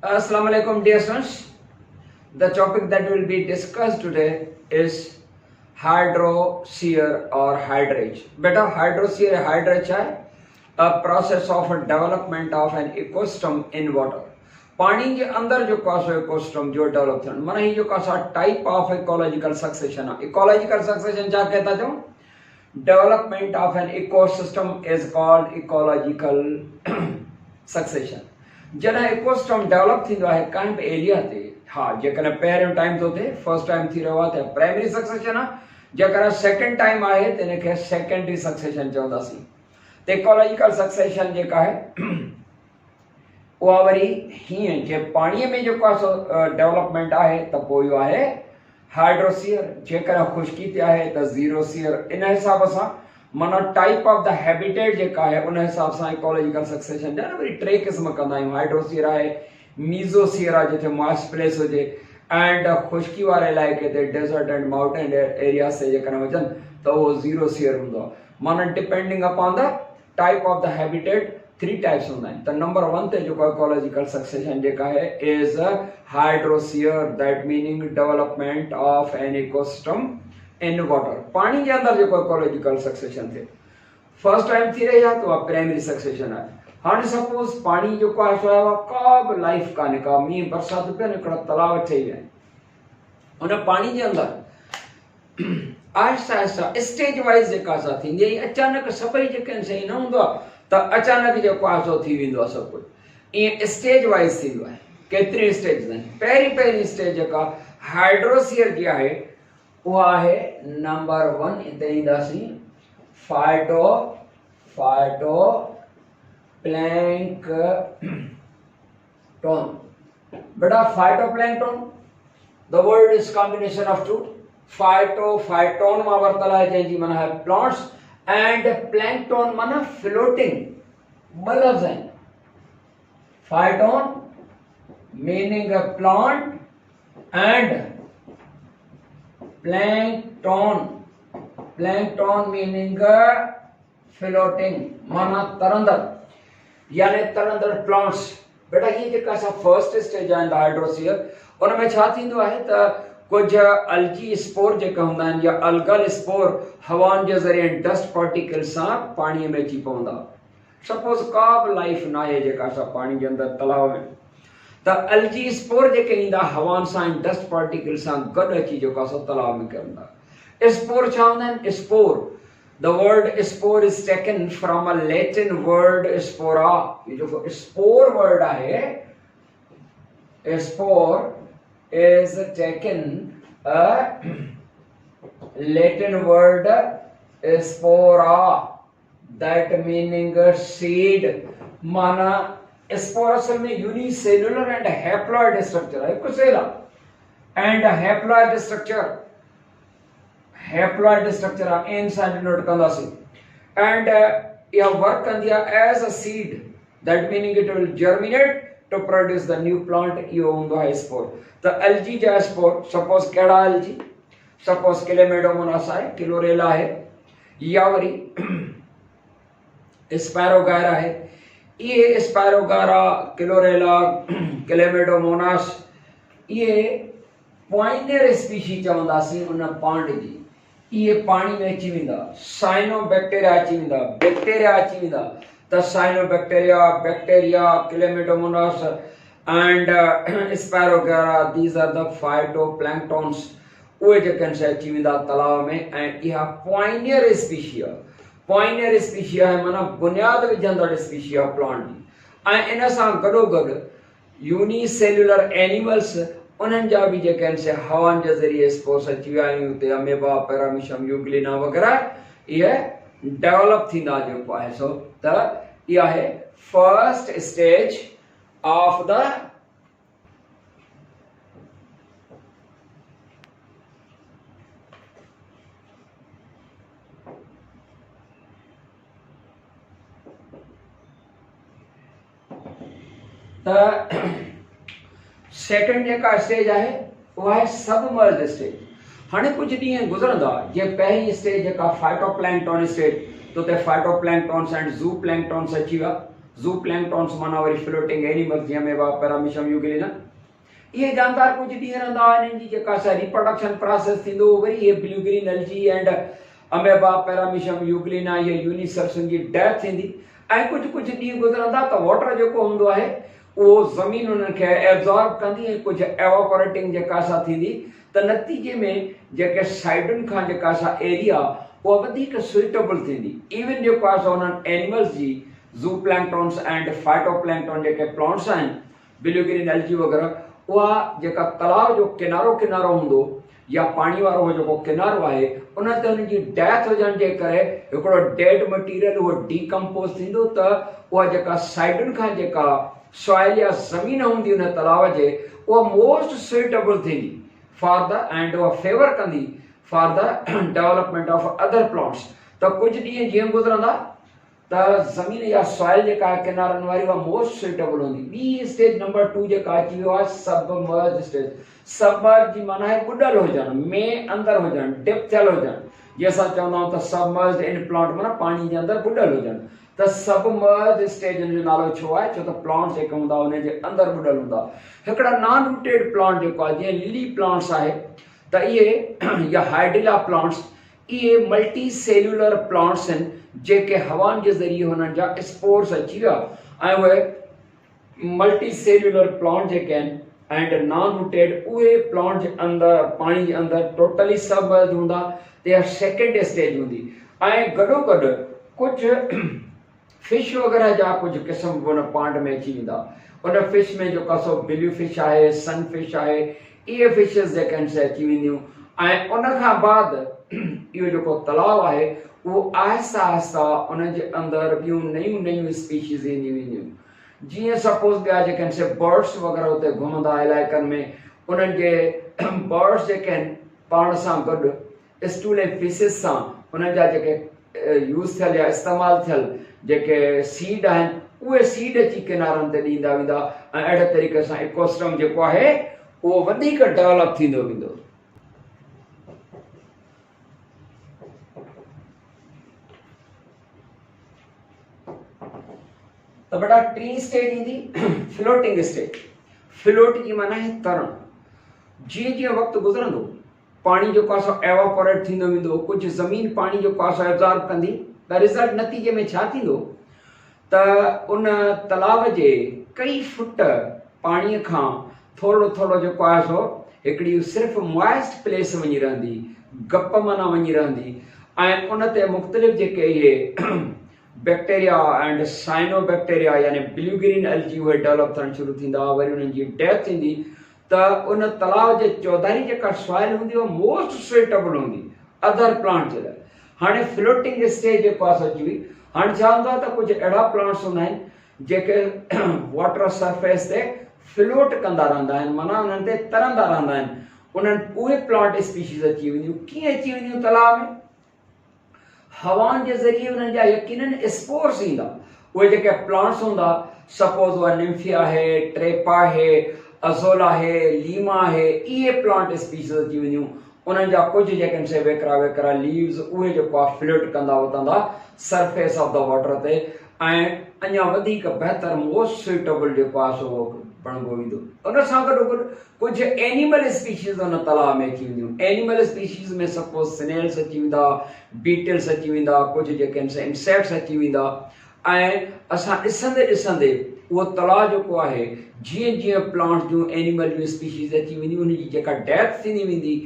Assalamu alaikum dear students. The topic that will be discussed today is hydrosear or hydrate. Beta hydrosear or hydrate है a process of development of an ecosystem in water. पानी के अंदर जो कासो ecosystem जो develop थियन माना ही जो कासा टाइप ऑफ इकोलॉजिकल सक्सेशन है. इकोलॉजिकल सक्सेशन क्या कहता जो development of an ecosystem is called ecological succession. जॾहिं इकोसिस्टम डेवलप थींदो आहे कंहिं बि एरिया ते, हा जेकॾहिं पहिरियों टाइम थो थिए फर्स्ट टाइम थी रहियो आहे त प्राइमरी सक्सेशन आहे. जेकॾहिं सेकेंड टाइम आहे त हिनखे सेकेंडरी सक्सेशन चवंदासीं. त इकोलॉजिकल सक्सेशन जेका आहे उहा वरी हीअं जे पाणीअ में जेको आहे सो डेवलपमेंट आहे त पोइ इहो आहे हाइड्रोसियर. जेकॾहिं खुश्की ते आहे त ज़ीरोसियर. इन हिसाब सां माना टाइप ऑफ द हैबिटेट जेका आहे उन हिसाब सां इकोलॉजिकल सक्सेशन जा वरी टे क़िस्म कंदा आहियूं. हाइड्रोसियर आहे, मीज़ोसियर आहे जिथे मॉइस्ट प्लेस हुजे, एंड खुश्की वारे इलाइक़े ते डेजर्ट एंड माउंटेन एरियाज़ ते जेकॾहिं हुजनि त उहो ज़ीरोसियर हूंदो आहे. माना depending upon the type of the habitat three types होंगे. तो नंबर वन ते जो इकोलॉजिकल सक्सेशन जेका है is hydrosere, that meaning development of an ecosystem in water. पानी के अंदर जो इकोलॉजिकल सक्सेशन थे फर्स्ट टाइम थी रही है तो प्राइमरी सक्सेशन है. हाँ सपोज पानी जो का लाइफ का निका मीह बरसात पे निकड़ा तालाब ठही विया उन पानी के अंदर आहिस्ता आहिस्ता स्टेज वाइज जेका सा थींदी. अचानक सभई जेके सही न हूंदो त अचानक जेको आहे सो थी वेंदो आहे सभु कुझु. ईअं स्टेज वाइज थींदो आहे. केतिरी स्टेज आहिनि. पहिरीं स्टेज जेका हाइड्रोसियर जी आहे उहा आहे नंबर वन. हिते ईंदासीं फाइटो प्लैंकटन. बेटा phytoplankton the word is combination of two. Phyton मां वरतल आहे जंहिंजी माना है प्लांट्स एंड प्लैंकटन माना फ्लोटिंग बल्ब्स हैं. Phyton meaning plant and plankton meaning floating माना तरंदड़ यानी तरंदड़ प्लांट्स. बेटा ये जेका सा फर्स्ट स्टेज आहे हाइड्रोसियर उन में छा थींदो आहे त कुछ अल्गी स्पोर जेका हूंदा आहिनि या अलगल स्पोर हवाउनि जे ज़रिए डस्ट पार्टिकल सां पाणीअ में अची पवंदा. सपोज का बि लाइफ न आहे जेका सा पाणी जे अंदरि तलाव में त अल्गी स्पोर जेके ईंदा हवाउनि सां डस्ट पार्टिकल सां गॾु अची जेको आहे सो तलाव में किरंदा. स्पोर छा हूंदा आहिनि. Spore the word spore is taken from a Latin word spora. ये जेको स्पोर वर्ड आहे spore is taken a Latin word spora, that meaning seed. माना स्पोर असल में यूनिसेलुलर एंड हैप्लॉइड स्ट्रक्चर है. कुसेला एंड हैप्लॉइड स्ट्रक्चर आहे इन सां डिनोट कंदासीं. एंड इहा वर्क कंदी आहे as a seed, that meaning it will germinate to produce the new plant. यो होंदो है स्पोर. तो एल्गी जा स्पोर सपोज केड़ा एल्गी सपोज क्लेमेडोमोनास है, क्लोरेला है, या वरी स्पैरोगायरा है. ये स्पैरोगायरा क्लोरेला क्लेमेडोमोनास ये पॉइनियर स्पीशी चवंदासीं उन पांड जी. ये पानी में अची वेंदा. साइनोबैक्टीरिया अची वेंदा, बैक्टीरिया अची वेंदा. The cyanobacteria, bacteria, chlamydomonas and Spirogyra, these are the phytoplanktons. उहे जेके अची वेंदा तलाव में. ऐं इहा पॉइनियर स्पीशी आहे. पॉइनियर स्पीशी आहे माना बुनियाद विझंदड़ स्पीशी आहे प्लांट जी. ऐं इन सां गॾोगॾु यूनिसेल्युलर एनिमल्स उन्हनि जा बि जेके आहिनि से हवाउनि जे ज़रिए स्पोर्स अची विया आहिनि. हुते अमेबा, पैरामीशियम, यूग्लिना वग़ैरह इहे डेवलप थींदा जेको आहे सो. त इहा आहे first stage of the second जेका स्टेज आहे उहा आहे सबमर्ज स्टेज. हाणे कुछ ॾींहं गुज़रंदा जे पहिरीं स्टेज जेका फाइटोप्लैंकटन स्टेज तो ते फाइटोप्लैंक्टन्स एंड ज़ूप्लैंक्टन्स अची विया. ज़ू प्लैंक्टॉन्स माना वरी फ्लोटिंग एनिमल्स जीअं अमेबा पैरामीशियम यूग्लिना ये जानदार कुछ ॾींहं रहंदा इन्हनि जी जेका सा रिप्रोडक्शन प्रोसेस थींदो वरी ये blue green algae and amoeba paramecium Euglena ये यूनिसेल्सन जी डेथ थींदी ऐं कुछ ॾींहं गुज़रंदा त वाटर जेको हूंदो आहे उहो ज़मीन उन्हनि खे एब्ज़ॉर्ब कंदी ऐं कुझु एवापोरेटिंग जेका सा थींदी त नतीजे में जेके साइडुनि खां जेका सा एरिया उहा वधीक सुइटेबल थींदी इवन जेको आहे सो उन्हनि एनिमल्स जी ज़ू प्लैंक्टॉन्स एंड फाइटोप्लैंक्टॉन जेके प्लांट्स आहिनि ब्लू ग्रीन एल्गी वग़ैरह उहा जेका तलाव जो किनारो हूंदो या पानी वारो जेको किनारो आहे उन ते उन जी डेथ हुजण जे करे हिकिड़ो डेड मटीरियल उहो डीकम्पोज थींदो त उहा जेका साइडुनि खां जेका सॉइल या ज़मीन हूंदी उन तलाव जे उहा मोस्ट सुइटेबल थींदी फॉर द एंड उहा फेवर कंदी for the development of other plants त कुझु ॾींहं जीअं गुज़रंदा त ज़मीन या सॉइल जेका आहे किनारनि वारी उहा मोस्ट सुइटेबल हूंदी ॿी स्टेज नंबर 2 जेका अची वियो आहे सबमर्ज स्टेज सबमर्ज जी माना आहे ॿुॾल हुजणु में अंदरि हुजणु डिप थियल हुजणु जीअं असां चवंदा आहियूं त सबमर्ज इन प्लांट माना पाणी जे अंदरि ॿुॾल हुजणु त सबमर्ज स्टेज जो नालो छो आहे छो त प्लांट जेके हूंदा उन जे अंदरि ॿुॾल हूंदा हिकिड़ा नॉन रूटेड प्लांट जेको आहे जीअं लिली प्लांट्स आहे त इहे या हाइड्रिला प्लांट्स इहे मल्टी सेल्यूलर प्लांट्स आहिनि जेके हवाउनि जे ज़रिए हुननि जा स्पोर्स अची विया ऐं उहे मल्टी सेल्यूलर प्लांट जेके आहिनि एंड नॉन रूटेड उहे प्लांट जे अंदरि पाणी जे अंदरि टोटली सबमर्ज हूंदा त सेकेंड स्टेज हूंदी ऐं गॾोगॾु कुझु फिश वग़ैरह जा कुझु क़िस्म उन पांड में अची वेंदा उन फिश में जेका सो ब्लू फिश आहे सन फिश आहे इहे फिशिस जेके आहिनि से अची वेंदियूं ऐं उन खां बाद इहो जेको तलाउ आहे उहो आहिस्ता आहिस्ता उन जे अंदरि ॿियूं नयूं स्पीशीज़ ईंदियूं वेंदियूं जीअं सपोज़ ॿिया जेके आहिनि से बर्ड्स वग़ैरह उते घुमंदा इलाइक़नि में उन्हनि जे बर्ड्स जेके आहिनि पाण सां गॾु स्टूल ऐं फिशिस सां उन्हनि जा जेके यूज़ थियल या इस्तेमालु थियल जेके सीड आहिनि उहे सीड अची किनारनि ते ॾींदा वेंदा ऐं अहिड़े तरीक़े सां इकोसिस्टम जेको आहे उहो वधीक डेवलप थींदो वेंदो तो बेटा टी स्टेज ईंदी फ्लोटिंग स्टेज फ्लोट जी माना है तरण जीअं जीअं वक़्तु गुज़रंदो पाणी जेको आहे सो एवापोरेट थींदो वेंदो कुझु ज़मीन पाणी जेको आहे सो एब्ज़ॉर्ब कंदी त रिज़ल्ट नतीजे में छा थींदो त उन तलाव जे कई फुट पाणीअ खां थोरो जेको आहे सो हिकिड़ी सिर्फ़ु मॉइस्ट प्लेस वञी रहंदी गप माना वञी रहंदी ऐं उन ते मुख़्तलिफ़ जेके इहे बैक्टीरिया एंड साइनोबैक्टीरिया यानी ब्लू ग्रीन एल्गी उहे डेवलप थियणु शुरू थींदा वरी उन्हनि जी डेथ थींदी त उन तलाव जे चौधारी जेका सॉइल हूंदी उहा मोस्ट सुइटेबल हूंदी अदर प्लांट जे लाइ हाणे फ्लोटिंग स्टेज जेको आहे सो अची वई हाणे छा हूंदो आहे त कुझु अहिड़ा प्लांट्स हूंदा आहिनि जेके वाटर सरफेस ते फ्लोट कंदा रहंदा आहिनि माना उन्हनि ते तरंदा रहंदा आहिनि उन्हनि उहे प्लांट स्पीशीज़ अची वेंदियूं कीअं अची वेंदियूं तलाव में हवाउनि जे ज़रिए उन्हनि जा यकीनन स्पोर्स ईंदा उहे जेके प्लांट्स हूंदा सपोज़ उहा निम्फिया आहे ट्रेपा आहे अज़ोला आहे लीमा आहे इहे प्लांट स्पीशीज़ अची वेंदियूं उन्हनि जा कुझु जेके आहिनि से वेकरा लीव्स उहे जेको आहे फ्लोट कंदा वधंदा सरफेस ऑफ द वाटर ते ऐं अञा वधीक बहितर मोस्ट सुइटेबल जेको आहे सो बणिबो वेंदो उन सां गॾोगॾु कुझु एनिमल स्पीशीज़ उन तलाव में अची वेंदियूं एनिमल स्पीशीज़ में सपोज़ स्नेल्स अची वेंदा बीटल्स अची वेंदा कुझु जेके आहिनि से इंसेक्ट्स अची वेंदा ऐं असां ॾिसंदे ॾिसंदे उहो तलाउ जेको आहे जीअं जीअं प्लांट्स जूं एनिमल जूं स्पीशीज़ अची वेंदियूं उनजी जेका डेथ थींदी वेंदी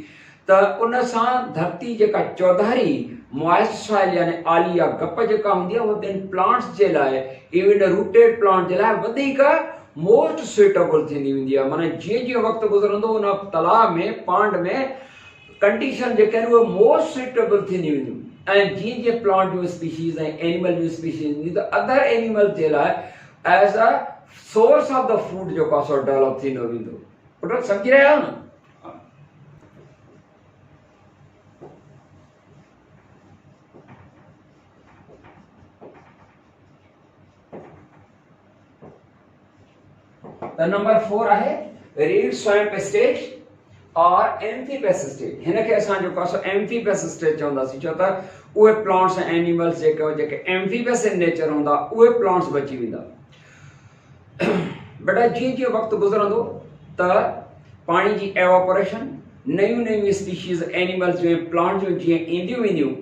त उन सां धरती जेका चौधारी मॉइस्ट सॉइल यानी आली या गप जेका हूंदी आहे उहा ॿियनि प्लांट्स जे लाइ इवन रूटेड प्लांट जे लाइ वधीक मोस्ट सुइटेबल थींदी वेंदी आहे माना जीअं जीअं वक़्तु गुज़रंदो उन तलाउ में पांड में कंडीशन जेके आहिनि उहे मोस्ट सुइटेबल थींदी वेंदियूं ऐं जीअं जीअं प्लांट जूं स्पीशीज़ ऐं एनिमल जूं स्पीशीज़ ईंदियूं त अदर एनिमल जे लाइ as a source of the food जेको आहे सो डेवलप थींदो वेंदो पुट सम्झी रहिया आहियो न The number 4 आहे reed swamp stage और एम्फीबियस स्टेज हिन खे असां जेको आहे सो एम्फीबियस स्टेज चवंदासीं छो त उहे प्लांट्स एनिमल्स जेके एम्फीबियस इन नेचर हूंदा उहे प्लांट्स बची वेंदा। बेटा जीअं वक्त गुज़रंदो त पानी जी एवापोरेशन नयूं नयूं स्पीशीज़ एनिमल्स जूं प्लांट जूं जीअं ईंदियूं वेंदियूं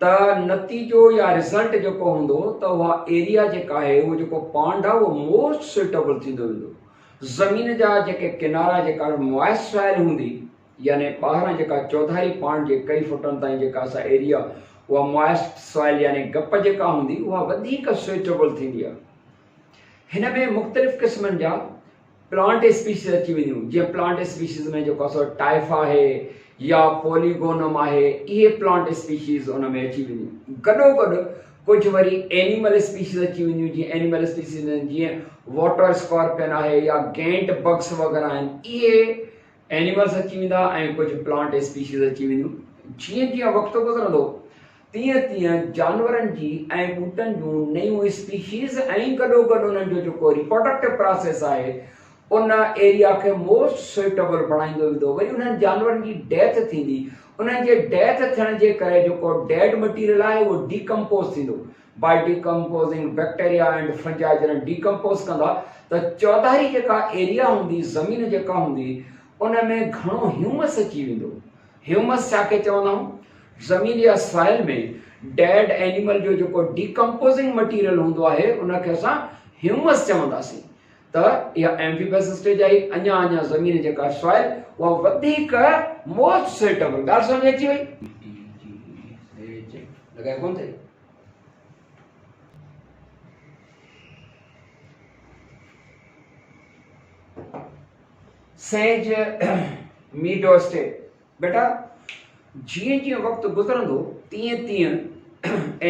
त नतीजो या रिज़ल्ट जेको हूंदो त उहा एरिया जेका आहे उहो जेको पॉन्ड आहे उहो मोस्ट सुटेबल थींदो वेंदो। ज़मीन जा जेके किनारा जेका मॉइस्ट सॉइल हूंदी यानी ॿाहिरां जेका चौधारी पॉन्ड जे कई फुटनि ताईं जेका असां एरिया उहा मॉइस्ट सॉइल यानी गप जेका हूंदी उहा वधीक सुटेबल थींदी आहे। हिन में मुख़्तलिफ़ क़िस्मनि जा प्लांट स्पीशीज़ अची वेंदियूं। जीअं प्लांट स्पीशीज़ में जेको असां टाइफ आहे या पॉलीगोनम आहे इहे प्लांट स्पीशीज़ उन में अची वेंदियूं। गॾोगॾु कुझु वरी एनिमल स्पीशीज़ अची वेंदियूं। जीअं एनिमल स्पीशीज़ जीअं वाटर स्कॉर्पियन आहे या गेंट बग्स वग़ैरह आहिनि इहे एनिमल्स अची वेंदा ऐं कुझु प्लांट स्पीशीज़ अची वेंदियूं। जीअं जीअं वक़्तु गुज़रंदो तीअं तीअं जानवरनि जी ऐं ॿूटनि जूं नयूं स्पीशीज़ ऐं गॾोगॾु उन्हनि जो जेको रिप्रोडक्टिव प्रोसेस आहे उन एरिया खे मोस्ट सुटेबल बणाईंदो वेंदो। वरी उन्हनि जानवरनि जी डेथ थींदी। उन्हनि जे डेथ थियण जे करे जेको डेड मटीरियल आहे उहो डीकम्पोज़ थींदो। बाय डीकम्पोज़िंग बैक्टीरिया एंड फंजाई जॾहिं डीकम्पोज़ कंदा त चौधारी जेका एरिया हूंदी ज़मीन जेका हूंदी उन में घणो ह्यूमस अची वेंदो। ह्यूमस छा खे चवंदा आहियूं? ज़मीन या सॉइल में डेड एनिमल जो जेको डीकम्पोज़िंग मटीरियल हूंदो आहे उनखे असां ह्यूमस चवंदासीं। त इहा एम्फीबियस स्टेज आई। अञा ज़मीन जेका सॉइल उहा वधीक मोस्ट सुटेबल। ॻाल्हि सम्झ अची वई? लॻाए कोन थिए? Says मीडो state. बेटा जीअं जीअं वक़्तु गुज़रंदो तीअं तीअं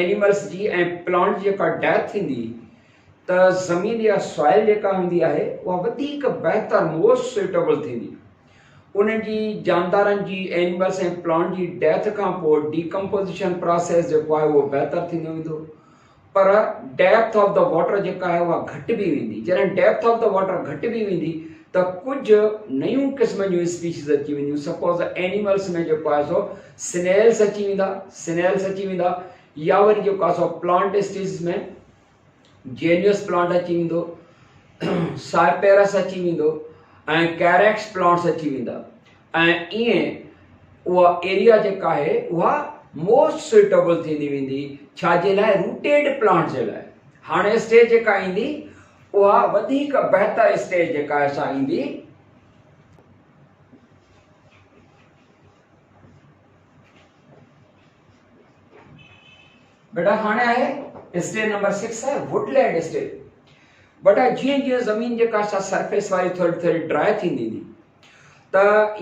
एनिमल्स जी ऐं प्लांट जेका डेथ थींदी त ज़मीन या सॉइल जेका हूंदी आहे उहा वधीक बहितर मोस्ट सुटेबल थींदी। उन्हनि जी जानदारनि जी एनिमल्स ऐं प्लांट जी डेथ खां पोइ डीकम्पोज़िशन प्रोसेस जेको आहे उहो बहितर थींदो वेंदो। पर डेप्थ ऑफ द वाटर जेका आहे उहा घटि बि वेंदी। जॾहिं डेप्थ ऑफ द वाटर घटि बि वेंदी त कुझु नयूं क़िस्म जूं स्पीशीज़ अची वेंदियूं। सपोज़ एनिमल्स में जेको आहे सो स्नेल्स अची वेंदा या वरी जेको आहे सो प्लांट स्पीशीज़ में जेनियस प्लांट अची वेंदो, साइपेरस अची वेंदो ऐं कैरेक्स प्लांट्स अची वेंदा। ऐं ईअं उहा एरिया जेका आहे उहा मोस्ट सुटेबल थींदी वेंदी। छाजे लाइ? रूटेड प्लांट जे लाइ। हाणे स्टेज जेका ईंदी उहा वधीक बहितर स्टेज जेका असां ईंदी बेटा हाणे आहे स्टेज नंबर 6 है वुडलैंड स्टेज। बेटा जीअं जीअं ज़मीन जेका असां सरफेस वारी थोड़ी थोड़ी ड्राई थींदी त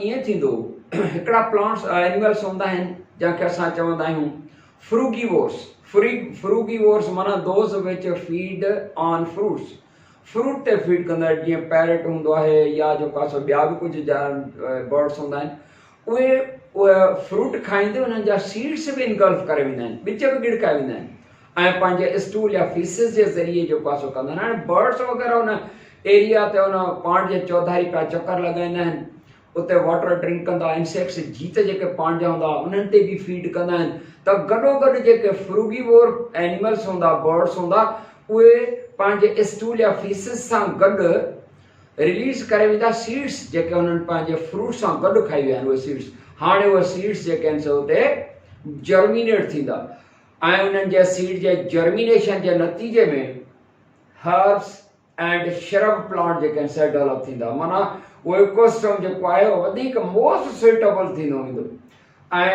ईअं थींदो हिकिड़ा प्लांट्स एनिमल्स हूंदा आहिनि जंहिंखे असां चवंदा आहियूं फ्रूगीवोर्स। फ्रूगीवोर्स माना those which feed on fruits. Fruit ते फीड कंदा जीअं पैरट हूंदो आहे या जेको आहे सो ॿिया बि कुझु बर्ड्स हूंदा आहिनि उहे फ्रूट खाईंदे उन्हनि जा सीड्स बि इनगल्फ करे वेंदा आहिनि, ॿिज बि गिड़काए वेंदा आहिनि ऐं पंहिंजे स्टूल या फीसिस जे ज़रिए जेको आहे सो कंदा आहिनि। हाणे बर्ड्स वग़ैरह उन एरिया ते उन पाण जे चौधारी पिया चकर लॻाईंदा आहिनि, उते वाटर ड्रिंक कंदा। इंसेक्ट्स जीत जेके पाण जा हूंदा उन्हनि ते बि फीड कंदा आहिनि। त गॾोगॾु जेके फ्रूगीवोर एनिमल्स हूंदा बर्ड्स हूंदा उहे पंहिंजे स्टूल या फीसिस सां गॾु रिलीज़ करे वेंदा सीड्स जेके उन्हनि पंहिंजे फ्रूट सां गॾु खाई विया आहिनि। उहे सीड्स हाणे उहे सीड्स जेके आहिनि सो उते जर्मिनेट थींदा ऐं उन्हनि जे सीड जे जर्मिनेशन जे नतीजे में हर्ब्स एंड श्रब प्लांट जेके आहिनि से डेवलप थींदा। माना उहो इकोसिस्टम जेको आहे उहो वधीक मोस्ट सुटेबल थींदो वेंदो ऐं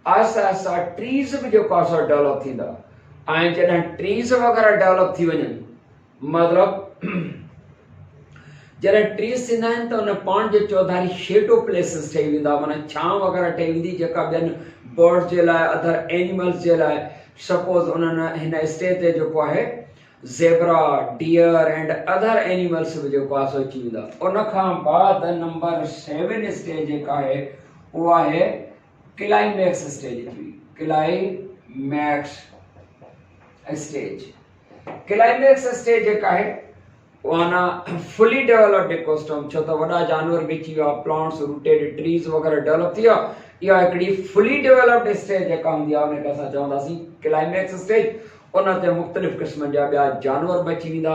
आहिस्ता आहिस्ता ट्रीज़ बि जेको आहे सो डेवलप थींदा। ऐं जॾहिं ट्रीज़ वग़ैरह डेवलप थी वञनि मतिलबु जॾहिं ट्रीज़ थींदा आहिनि त उन पाण जे चौधारी शेडो प्लेसिस ठही वेंदा। माना छांव वग़ैरह ठही वेंदी जेका ॿियनि बर्ड्स जे लाइ अदर एनिमल्स जे लाइ। सपोज़ उन्हनि हिन स्टेज ते जेको आहे zebra deer and other animals बि जेको आहे सो अची वेंदा। उन खां बाद नंबर 7 स्टेज जेका आहे उहा आहे क्लाइमैक्स स्टेज। क्लाइमैक्स स्टेज जेका आहे वाना फुली डेवलप्ड इकोसिस्टम छो त वॾा जानवर बि अची विया, प्लांट्स, रूटेड ट्रीज़ वग़ैरह डेवलप थी विया। इहा हिकिड़ी फुली डेवलप्ड स्टेज जेका हूंदी आहे उनखे असां चवंदासीं क्लाइमेक्स स्टेज। उन ते मुख़्तलिफ़ क़िस्मनि जा ॿिया जानवर बि अची वेंदा।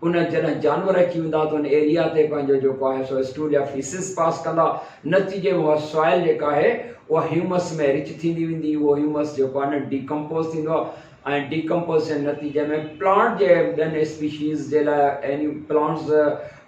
उन जॾहिं जानवर अची वेंदा त उन एरिया ते पंहिंजो जेको आहे सो स्टूल या फीसिस पास कंदा। नतीजे में उहा सॉइल जेका आहे उहा ह्यूमस में रिच थींदी वेंदी। उहो ह्यूमस जेको आहे न डीकम्पोज़ थींदो आहे ऐं डीकम्पोज़ जे नतीजे में प्लांट जे ॿियनि स्पीशीज़ जे लाइ एनी plants,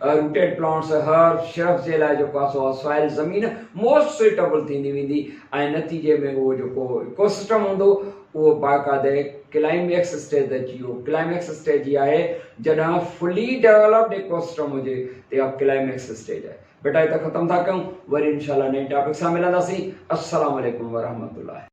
rooted plants, herb shrubs जे लाइ जेको आहे सो सॉइल ज़मीन मोस्ट सुइटेबल थींदी वेंदी ऐं नतीजे में उहो जेको इकोसिस्टम हूंदो उहो बाक़ाइदे क्लाइमेक्स स्टेज ते अची वियो। क्लाइमेक्स स्टेज इहा आहे जॾहिं फुली डेवलप्ड इकोसिस्टम हुजे त इहा क्लाइमेक्स स्टेज आहे। बेटा हिते ख़तमु था कयूं, वरी इंशाल्लाह नई टॉपिक सां मिलंदासीं। अस्सलाम वालेकुम वरहमतुल्लाह।